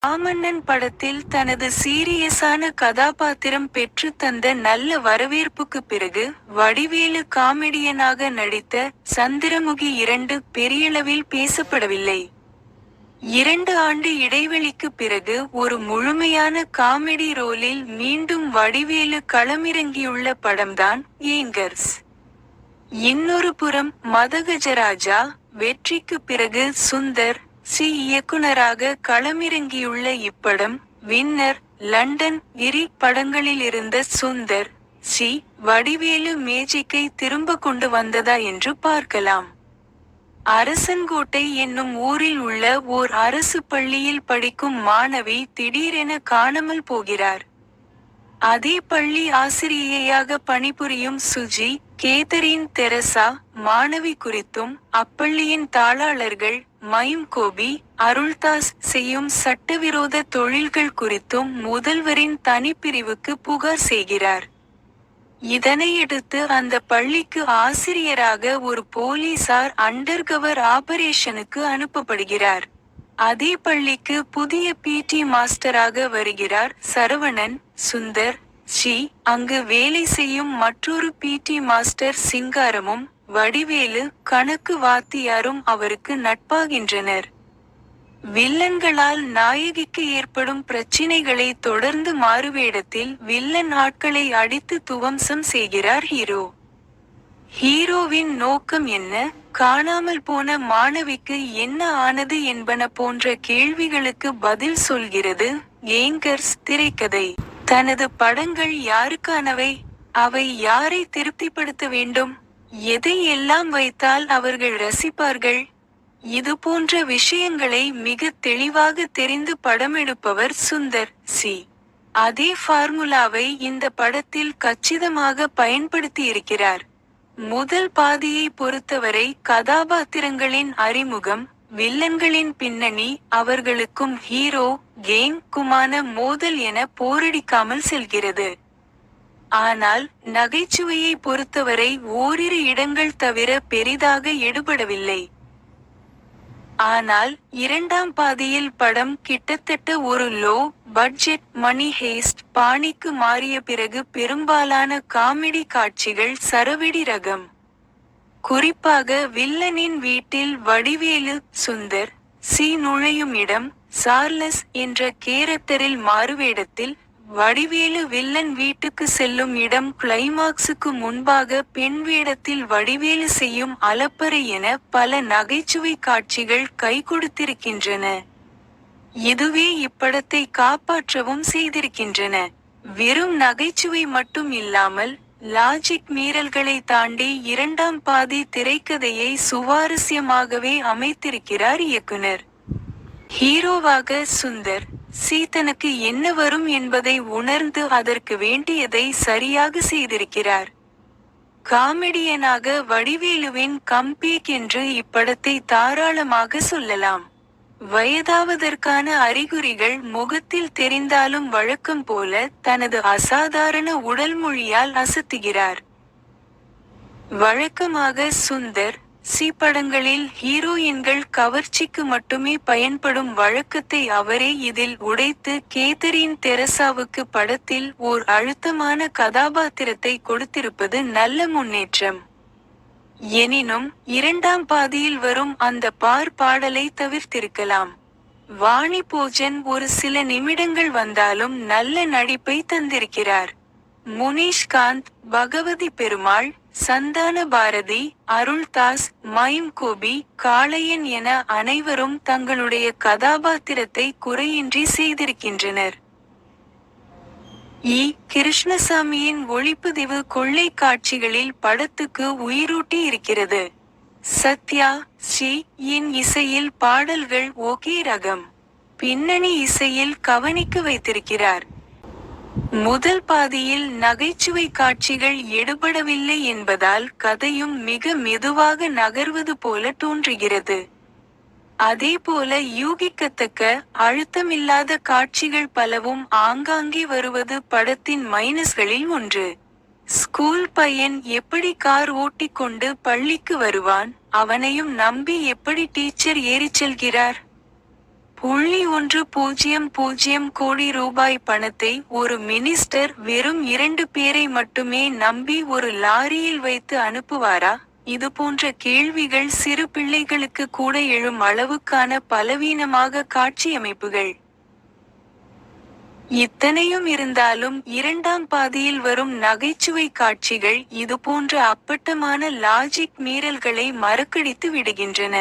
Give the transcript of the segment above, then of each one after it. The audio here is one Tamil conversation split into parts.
மாமன்னன் படத்தில் தனது சீரியஸான கதாபாத்திரம் பெற்று தந்த நல்ல வரவேற்புக்கு பிறகு வடிவேலு காமெடியனாக நடித்த சந்திரமுகி 2 பெரியளவில் பேசப்படவில்லை. 2 ஆண்டு இடைவெளிக்கு பிறகு ஒரு முழுமையான காமெடி ரோலில் மீண்டும் வடிவேலு களமிறங்கியுள்ள படம்தான் ஏங்கர்ஸ். இன்னொரு புறம் மதகஜராஜா வெற்றிக்கு பிறகு சுந்தர் சி இயக்குனராக களமிறங்கியுள்ள இப்படம் வின்னர், லண்டன், கிரி படங்களிலிருந்த சுந்தர் சி வடிவேலு மேஜிக்கை திரும்ப கொண்டு வந்ததா என்று பார்க்கலாம். அரசன்கோட்டை என்னும் ஊரில் உள்ள ஓர் அரசு பள்ளியில் படிக்கும் மாணவி திடீரென காணாமல் போகிறார். அதே பள்ளி ஆசிரியையாக பணிபுரியும் சுஜி, கேதரின் தெரசா மாணவி குறித்தும் அப்பள்ளியின் தாளாளர்கள் மைம் கோபி, அருள்தாஸ் செய்யும் சட்டவிரோத தொழில்கள் குறித்தும் முதல்வரின் தனிப்பிரிவுக்கு புகார் செய்கிறார். இதனையடுத்து அந்த பள்ளிக்கு ஆசிரியராக ஒரு போலீசார் அண்டர்கவர் ஆபரேஷனுக்கு அனுப்பப்படுகிறார். அதே பள்ளிக்கு புதிய பிடி மாஸ்டராக வருகிறார் சரவணன். சுந்தர் சி அங்கு வேலை செய்யும் மற்றொரு பிடி மாஸ்டர் சிங்காரமும் வடிவேலு கணக்கு வாத்தியாரும் அவருக்கு நட்பாகின்றனர். வில்லன்களால் நாயகிக்கு ஏற்படும் பிரச்சினைகளை தொடர்ந்து மாறுவேடத்தில் வில்லன் ஆட்களை அடித்து துவம்சம் செய்கிறார் ஹீரோ. ஹீரோவின் நோக்கம் என்ன, காணாமல் போன மாணவிக்கு என்ன ஆனது என்பன போன்ற கேள்விகளுக்கு பதில் சொல்கிறது ஏங்கர்ஸ் திரைக்கதை. தனது படங்கள் யாருக்கானவை? அவை யாரை திருப்திப்படுத்த வேண்டும்? எதை எல்லாம் வைத்தால் அவர்கள் ரசிப்பார்கள்? இது போன்ற விஷயங்களை மிக தெளிவாக தெரிந்து படமெடுப்பவர் சுந்தர் சி. அதே ஃபார்முலாவை இந்த படத்தில் கச்சிதமாக பயன்படுத்தியிருக்கிறார். முதல் பாதியை பொறுத்தவரை கதாபாத்திரங்களின் அறிமுகம், வில்லன்களின் பின்னணி, அவர்களுக்கும் ஹீரோ கேங் குமான மோதல் என போரடிக்காமல் செல்கிறது. ஆனால் நகைச்சுவையை பொறுத்தவரை ஓரிரு இடங்கள் தவிர பெரிதாக எடுபடவில்லை. ஆனால் இரண்டாம் பாதியில் படம் கிட்டத்தட்ட ஒரு லோ பட்ஜெட் மணி ஹேஸ்ட் பாணிக்கு மாறிய பிறகு பெரும்பாலான காமெடி காட்சிகள் சரவெடி ரகம். குறிப்பாக வில்லனின் வீட்டில் வடிவேலு சுந்தர் சி நுழையும் இடம், சார்லஸ் என்ற கேரக்டரில் மாறுவேடத்தில் வடிவேலு வில்லன் வீட்டுக்கு செல்லும் இடம், கிளைமாக்ஸுக்கு முன்பாக பெண் வேடத்தில் வடிவேலு செய்யும் அலப்பறை என பல நகைச்சுவை காட்சிகள் கைகொடுத்திருக்கின்றன. இதுவே இப்படத்தை காப்பாற்றவும் செய்திருக்கின்றன. வெறும் நகைச்சுவை மட்டும் இல்லாமல் லாஜிக் மீறல்களை தாண்டி இரண்டாம் பாதி திரைக்கதையை சுவாரஸ்யமாகவே அமைத்திருக்கிறார் இயக்குனர். ஹீரோவாக சுந்தர் சி தனக்கு என்ன வரும் என்பதை உணர்ந்து அதற்கு வேண்டியதை சரியாக செய்திருக்கிறார். காமெடியனாக வடிவேலுவின் கம்பேக் என்று இப்படத்தை தாராளமாக சொல்லலாம். வயதாவதற்கான அறிகுறிகள் முகத்தில் தெரிந்தாலும் வழக்கம் போல தனது அசாதாரண உடல் மொழியால் அசத்துகிறார். வழக்கமாக சுந்தர் சி படங்களில் ஹீரோயின்கள் கவர்ச்சிக்கு மட்டுமே பயன்படும் வழக்கத்தை அவரே இதில் உடைத்து கேதரின் தெரசாவுக்கு படத்தில் ஓர் அழுத்தமான கதாபாத்திரத்தை கொடுத்திருப்பது நல்ல முன்னேற்றம். எனினும் இரண்டாம் பாதியில் வரும் அந்த பாடலை தவிர்த்திருக்கலாம். வாணி போஜன் ஒரு சில நிமிடங்கள் வந்தாலும் நல்ல நடிப்பை தந்திருக்கிறார். முனீஷ்காந்த், பகவதி பெருமாள், சந்தான பாரதி, அருள்தாஸ், மைம் கோபி, காளையன் என அனைவரும் தங்களுடைய கதாபாத்திரத்தை குறையின்றி செய்திருக்கின்றனர். இ. கிருஷ்ணசாமியின் ஒளிப்பதிவு கொள்ளை காட்சிகளில் படத்துக்கு உயிரூட்டி இருக்கிறது. சத்யா சி இன் இசையில் பாடல்கள் ஓகே ரகம். பின்னணி இசையில் கவனிக்க வைத்திருக்கிறார். முதல் பாதியில் நகைச்சுவை காட்சிகள் எடுபடவில்லை என்பதால் கதையும் மிக மெதுவாக நகர்வது போல தோன்றுகிறது. அதேபோல யூகிக்கத்தக்க அழுத்தமில்லாத காட்சிகள் பலவும் ஆங்காங்கே வருவது படத்தின் மைனஸ்களில் ஒன்று. ஸ்கூல் பையன் எப்படி கார் ஓட்டிக்கொண்டு பள்ளிக்கு வருவான், அவனையும் நம்பி எப்படி டீச்சர் ஏறிச் செல்கிறார்? $1.00 கோடி ரூபாய் பணத்தை ஒரு மினிஸ்டர் வெறும் 2 பேரை மட்டுமே நம்பி ஒரு லாரியில் வைத்து அனுப்புவாரா? இதுபோன்ற கேள்விகள் சிறு பிள்ளைகளுக்கு கூட எழும் அளவுக்கான பலவீனமாக காட்சியமைப்புகள். இத்தனையும் இருந்தாலும் இரண்டாம் பாதியில் வரும் நகைச்சுவை காட்சிகள் இதுபோன்ற அப்பட்டமான லாஜிக் மீறல்களை மறக்கடித்து விடுகின்றன.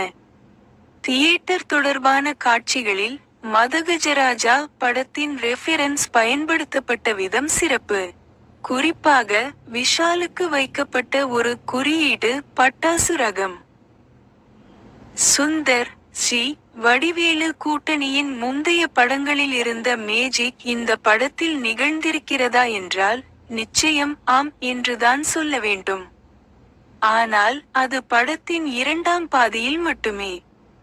தியேட்டர் தொடர்பான காட்சிகளில் மதகஜராஜா படத்தின் ரெஃபரன்ஸ் பயன்படுத்தப்பட்ட விதம் சிறப்பு. குறிப்பாக விஷாலுக்கு வைக்கப்பட்ட ஒரு குறியீடு பட்டாசு ரகம். சுந்தர் சி. வடிவேலு கூட்டணியின் முந்தைய படங்களில் இருந்த மேஜிக் இந்த படத்தில் நிகழ்ந்திருக்கிறதா என்றால் நிச்சயம் ஆம் என்றுதான் சொல்ல வேண்டும். ஆனால் அது படத்தின் இரண்டாம் பாதியில் மட்டுமே.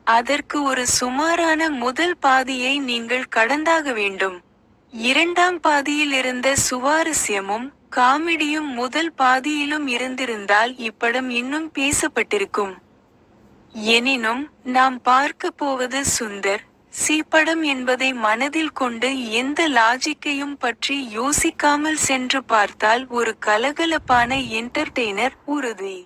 அதற்கு ஒரு சுமாரான முதல் பாதியை நீங்கள் கடந்தாக வேண்டும். இரண்டாம் பாதியில் இருந்த சுவாரஸ்யமும் காமெடியும் முதல் பாதியிலும் இருந்திருந்தால் இப்படம் இன்னும் பேசப்பட்டிருக்கும். எனினும் நாம் பார்க்க போவது சுந்தர் சி படம் என்பதை மனதில் கொண்டு எந்த லாஜிக்கையும் பற்றி யோசிக்காமல் சென்று பார்த்தால் ஒரு கலகலப்பான என்டர்டெய்னர் உறுதி.